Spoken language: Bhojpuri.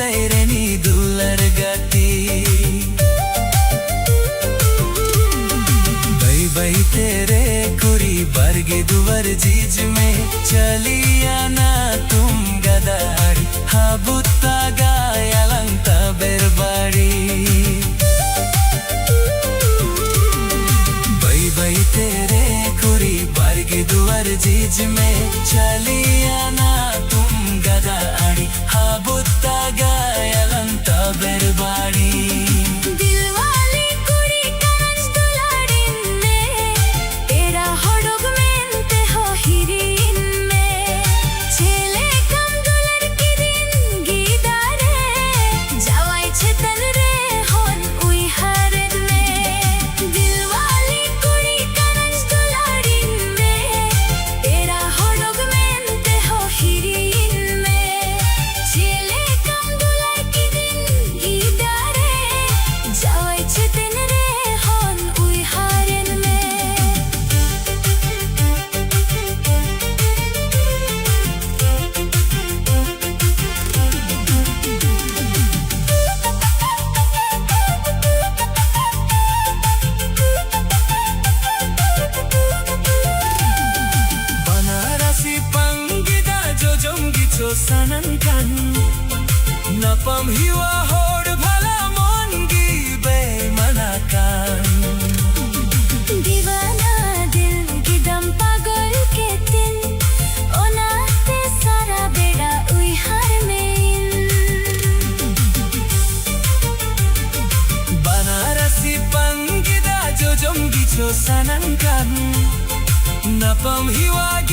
लैरेनी दुलर गति बई बई तेरे कुरी बरगे दुवर जीज में चलिया ना तुम गदारी हाबुत्ता गायलंत बेरबाड़ी बई बई तेरे कुरी बरगे दुवर जीज में चलिया ना तुम गदारी हाबुत्ता गायलंत बेरबाड़ी sanankan napam hiwa hod bhala mongi be manakan दीवाना दिल की दम पागल के दिल ओनाते सारा बेड़ा उई हर में banarasi pangida jo jomgi cho sanankan napam hiwa